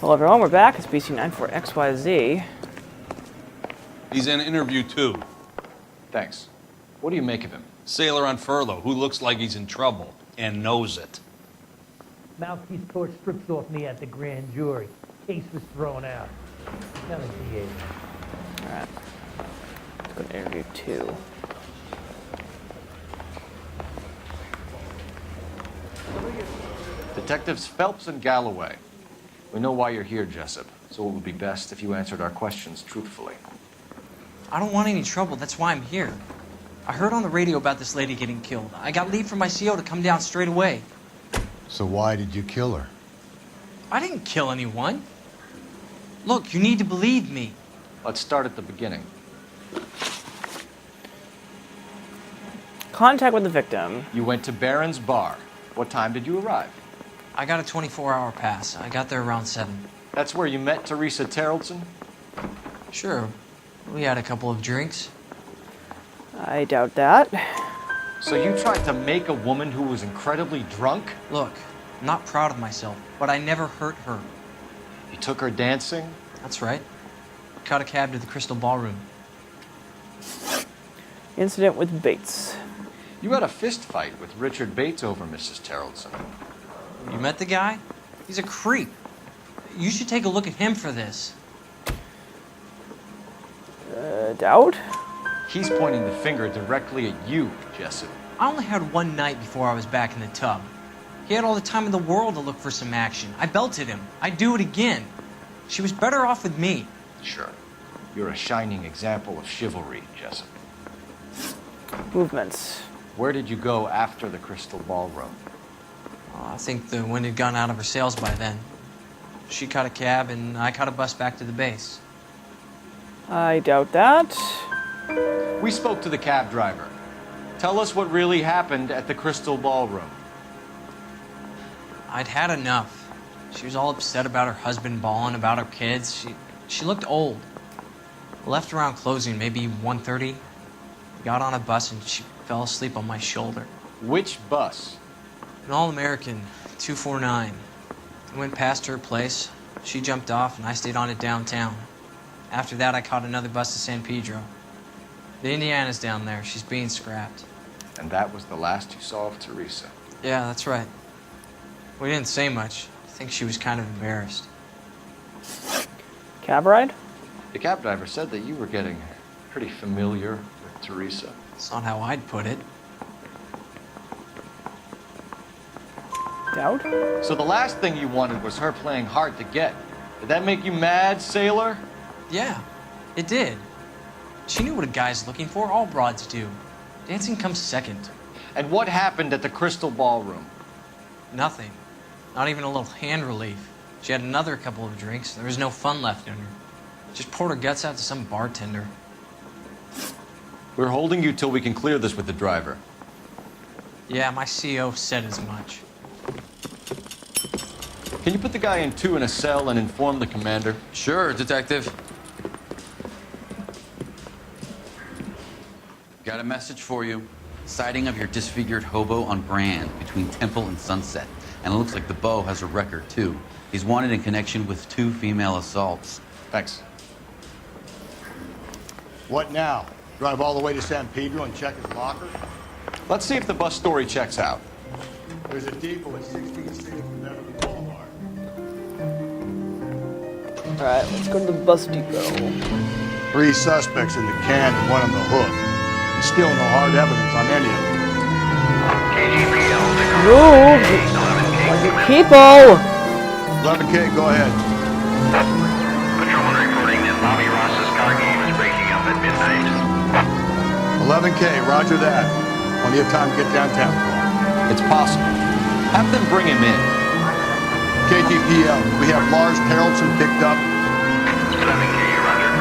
Hello everyone, we're back. It's BC94XYZ. He's in interview 2. Thanks. What do you make of him? Sailor on furlough who looks like he's in trouble and knows it. Mouthpiece tore strips off me at the grand jury. Case was thrown out. Now the DA. Alright. Let's go to interview 2. Detectives Phelps and Galloway. We know why you're here, Jessup, so it would be best if you answered our questions truthfully. I don't want any trouble, that's why I'm here. I heard on the radio about this lady getting killed. I got leave from my CO to come down straight away. So why did you kill her? I didn't kill anyone. Look, you need to believe me. Let's start at the beginning. Contact with the victim. You went to Barron's Bar. What time did you arrive? I got a 24-hour pass. I got there around 7. That's where you met Teresa Terrellson? Sure. We had a couple of drinks. I doubt that. So you tried to make a woman who was incredibly drunk? Look, I'm not proud of myself, but I never hurt her. You took her dancing? That's right. Caught a cab to the Crystal Ballroom. Incident with Bates. You had a fist fight with Richard Bates over Mrs. Terrellson. You met the guy? He's a creep. You should take a look at him for this. Doubt? He's pointing the finger directly at you, Jessup. I only had one night before I was back in the tub. He had all the time in the world to look for some action. I belted him. I'd do it again. She was better off with me. Sure. You're a shining example of chivalry, Jessup. Movements. Where did you go after the Crystal Ballroom? I think the wind had gone out of her sails by then. She caught a cab and I caught a bus back to the base. I doubt that. We spoke to the cab driver. Tell us what really happened at the Crystal Ballroom. I'd had enough. She was all upset about her husband bawling about her kids. She looked old. I left around closing, maybe 1:30. Got on a bus and she fell asleep on my shoulder. Which bus? An All-American, 249. I went past her place. She jumped off and I stayed on it downtown. After that, I caught another bus to San Pedro. The Indiana's down there. She's being scrapped. And that was the last you saw of Teresa. Yeah, that's right. We didn't say much. I think she was kind of embarrassed. Cab ride? The cab driver said that you were getting pretty familiar with Teresa. It's not how I'd put it. Doubt? So the last thing you wanted was her playing hard to get. Did that make you mad, sailor? Yeah, it did. She knew what a guy's looking for. All broads do. Dancing comes second. And what happened at the Crystal Ballroom? Nothing. Not even a little hand relief. She had another couple of drinks. There was no fun left in her. Just poured her guts out to some bartender. We're holding you till we can clear this with the driver. Yeah, my CO said as much. Can you put the guy in 2 in a cell and inform the commander? Sure, Detective. Got a message for you. Sighting of your disfigured hobo on Brand between Temple and Sunset. And it looks like the Beau has a record, too. He's wanted in connection with 2 female assaults. Thanks. What now? Drive all the way to San Pedro and check his locker? Let's see if the bus story checks out. There's a depot at 1660 Beverly Boulevard. Alright, let's go to the bus depot. 3 suspects in the can and 1 on the hook. And still no hard evidence on any of them. Move! On your people! 11K, go ahead. Patrolman reporting that Bobby Ross's car game is breaking up at midnight. 11K, roger that. Plenty of time to get downtown. It's possible. Have them bring him in. KTPL, we have Lars Terrellson picked up. 11K, roger.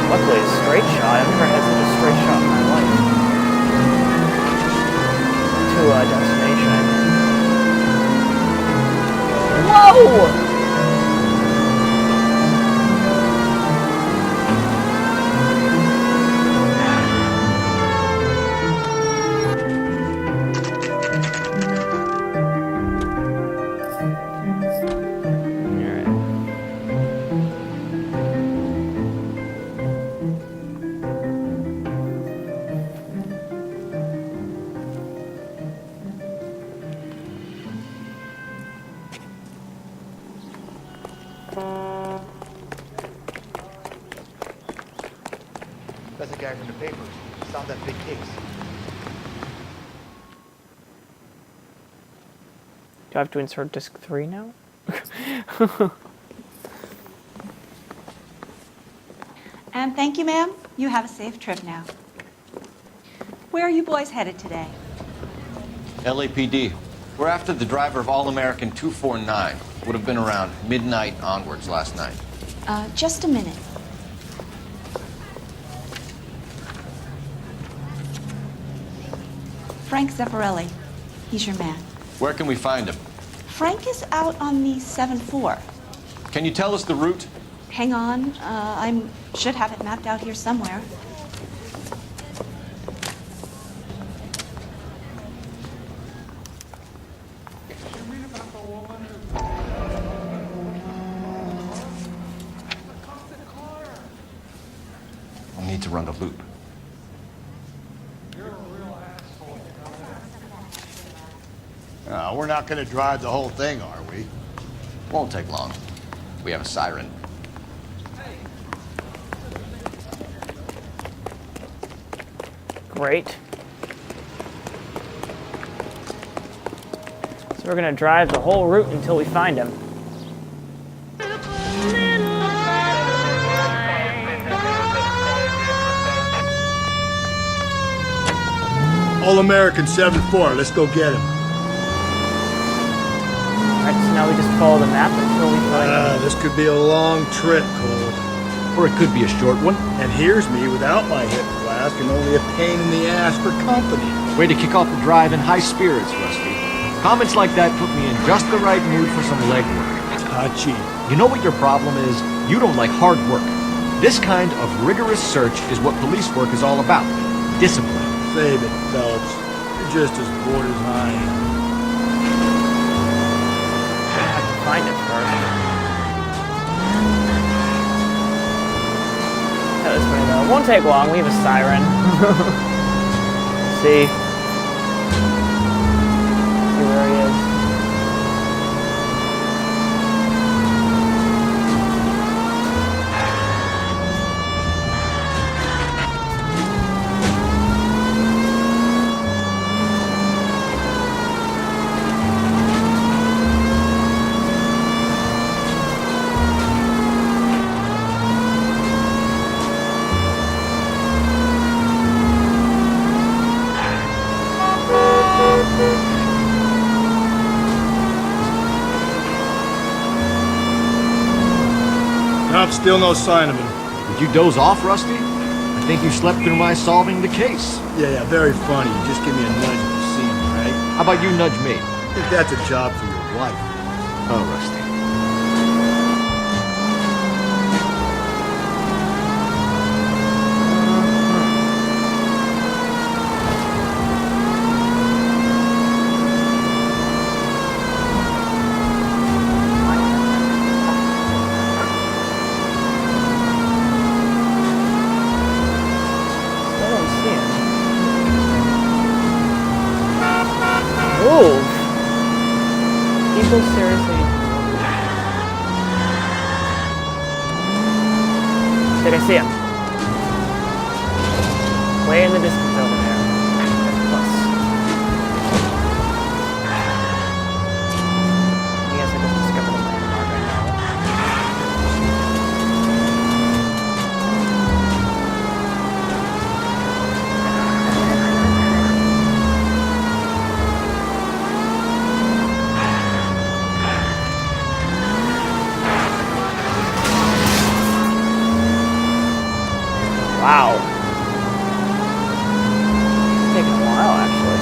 Luckily, a straight shot. I've never had such a straight No! That's the guy from the papers. Solved that big case. Do I have to insert disc 3 now? And thank you, ma'am. You have a safe trip now. Where are you boys headed today? LAPD. We're after the driver of All-American 249. Would have been around midnight onwards last night. Just a minute. Frank Zeffirelli. He's your man. Where can we find him? Frank is out on the 7-4. Can you tell us the route? Hang on. I should have it mapped out here somewhere. We'll need to run the loop. We're not going to drive the whole thing, are we? Won't take long. We have a siren. Great. So we're gonna drive the whole route until we find him. All-American 7-4. Let's go get him. Alright, so now we just follow the map until we find him. This could be a long trip, Cole. Or it could be a short one. And here's me without my hip flask and only a pain in the ass for company. Way to kick off the drive in high spirits, Rusty. Comments like that put me in just the right mood for some legwork. Hachi. You know what your problem is? You don't like hard work. This kind of rigorous search is what police work is all about. Discipline. Save it, Phelps. You're just as bored as I am. I have to find him first. That was funny though. It won't take long. We have a siren. See where he is. Nope, still no sign of him. Did you doze off, Rusty? I think you slept through my solving the case. Yeah, very funny. Just give me a nudge if you see him, right? How about you nudge me? I think that's a job for your wife. Oh, Rusty. Still don't see him. Move! People seriously. Did I see him? Way in the distance over there. Plus. I guess I just discovered a landmark right now. Wow. It's taking a while, actually.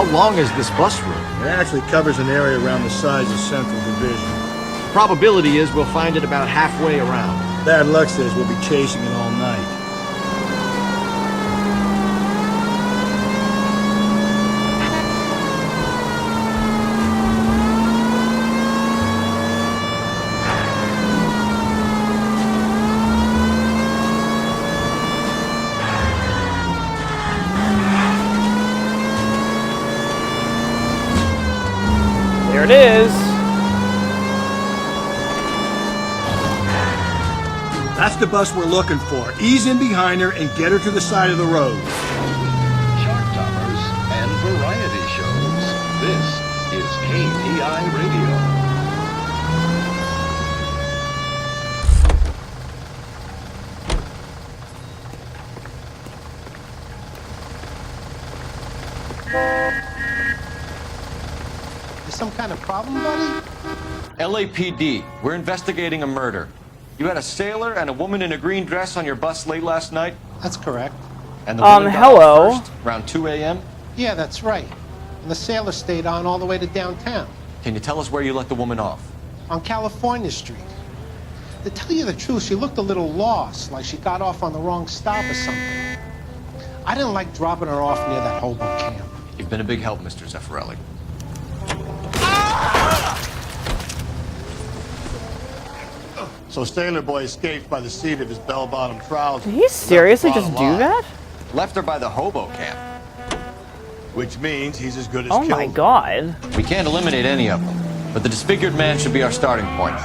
How long is this bus route? It actually covers an area around the size of Central Division. Probability is we'll find it about halfway around. Bad luck says we'll be chasing it all night. There it is. That's the bus we're looking for. Ease in behind her and get her to the side of the road. Chart toppers and variety shows. This is KTI Radio. There's some kind of problem, buddy? LAPD, we're investigating a murder. You had a sailor and a woman in a green dress on your bus late last night? That's correct. And the woman got hello. off first, around 2 a.m.? Yeah, that's right. And the sailor stayed on all the way to downtown, Can you tell us where you let the woman off? on California Street. To tell you the truth, she looked a little lost, like she got off on the wrong stop or something. I didn't like dropping her off near that hobo camp. You've been a big help, Mr. Zeffirelli. So Sailor Boy escaped by the seat of his bell-bottom trousers. Did he seriously just do that? Left her by the hobo camp. Which means he's as good as Oh killed. my god. We can't eliminate any of them, but the disfigured man should be our starting point.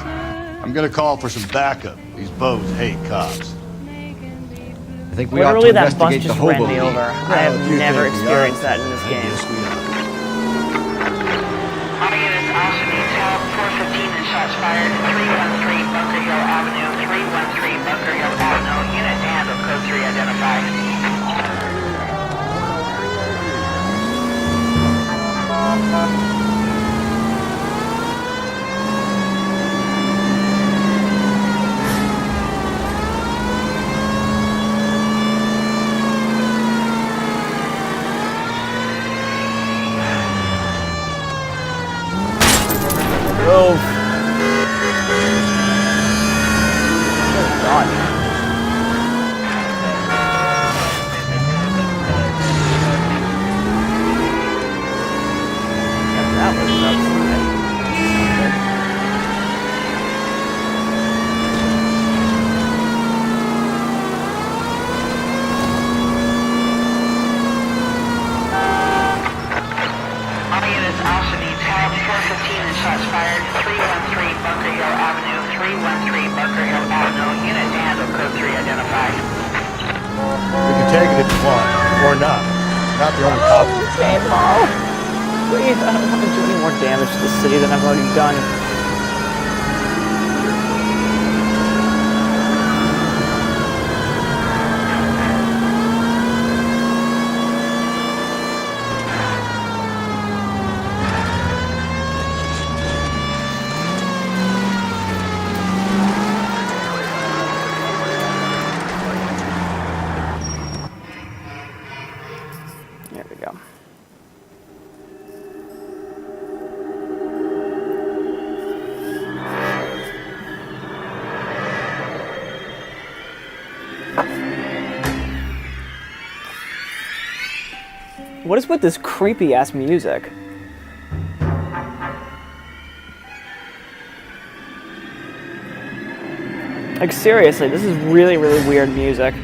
I'm gonna call for some backup. These bows hate cops. I think we ought to Literally, that bus investigate the just hobo ran me lead. over. I have if you never think we experienced ought that in this to, I game. guess we ought. All units also needs help. 415 and shots fired. 313 Bunker Hill Avenue. 313 Bunker Hill Avenue. Unit to handle code 3 identified. Oh. Oh god. That was outside. All units also needs help. 415 and shots fired. 313 Bunker Hill Avenue. 313 Bunker Hill Avenue. Unit to handle code 3 identified. We can take it if you want, or not. Not the only cop. Okay, Paul. Please, I don't want to do any more damage to the city than I've already done. There we go. What is with this creepy ass music? Like seriously, this is really, really weird music.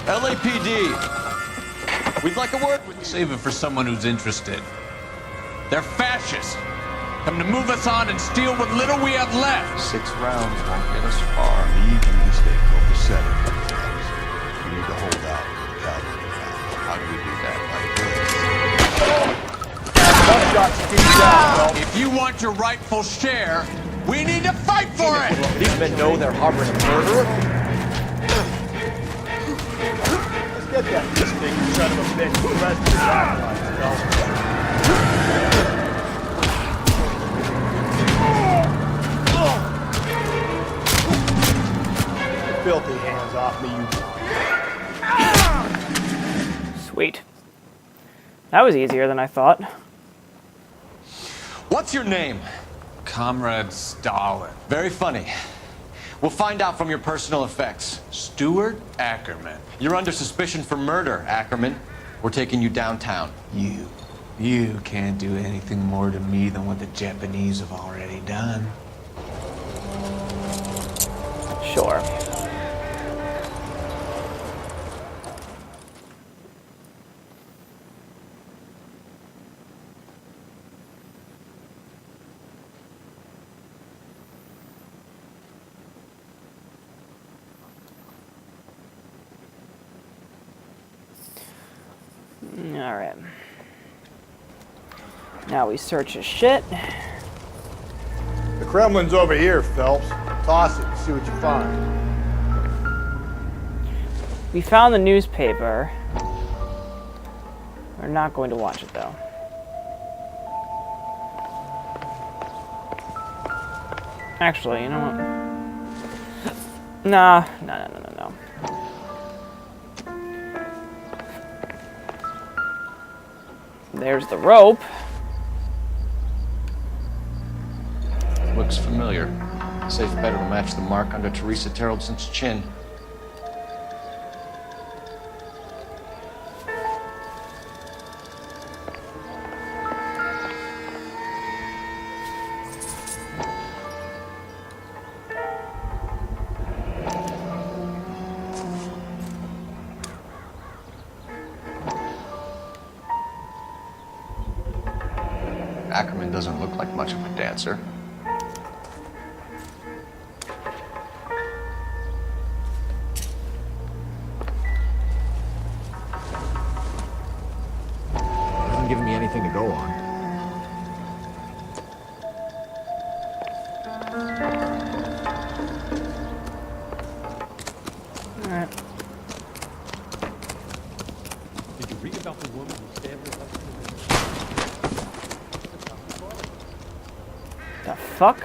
LAPD, we'd like a word with you. Save it for someone who's interested. They're fascists. Come to move us on and steal what little we have left. 6 rounds won't get us far. Need you to stay focused. Set it. We need to hold out. How do we do that? If you want your rightful share, we need to fight for it! These men know they're harboring a murderer. Let's get that distinct son of a bitch. The rest of the filthy hands off me, you. Sweet. That was easier than I thought. What's your name? Comrade Stalin. Very funny. We'll find out from your personal effects. Stuart Ackerman. You're under suspicion for murder, Ackerman. We're taking you downtown. You can't do anything more to me than what the Japanese have already done. Sure. Alright. Now we search his shit. The Kremlin's over here, Phelps. Toss it and see what you find. We found the newspaper. We're not going to watch it, though. Actually, you know what? Nah. No. There's the rope. Looks familiar. Safe better to match the mark under Teresa Terrelson's chin. Ackerman doesn't look like much of a dancer. Hasn't given me anything to go on. Alright. Did you read about the woman who stabbed her husband? The fuck?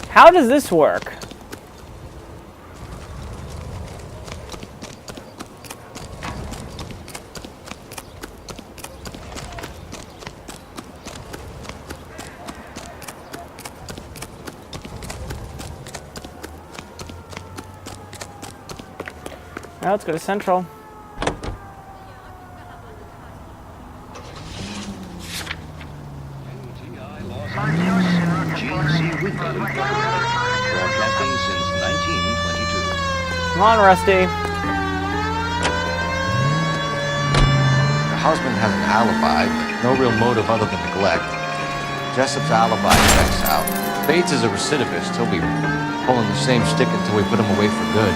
How does this work? Well, let's go to Central. Broadcasting since 1922. Come on, Rusty. Her husband has an alibi, but no real motive other than neglect. Jessup's alibi checks out. Bates is a recidivist. He'll be pulling the same stick until we put him away for good.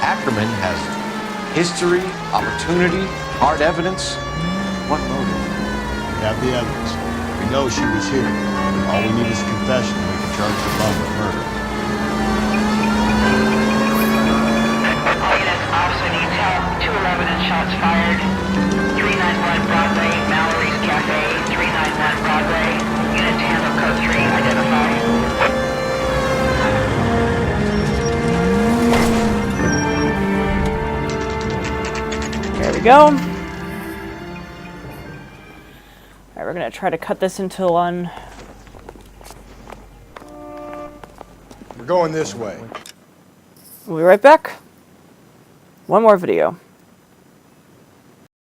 Ackerman has history, opportunity, hard evidence. What motive? We have the evidence. We know she was here. All we need is a confession and we can charge the bum with murder. All units, officer needs help. 211 and shots fired. 391 Broadway, Mallory's Cafe. 391 Broadway. Unit to handle code 3, identify. There we go. Alright, we're gonna try to cut this into one. We're going this way. We'll be right back. One more video.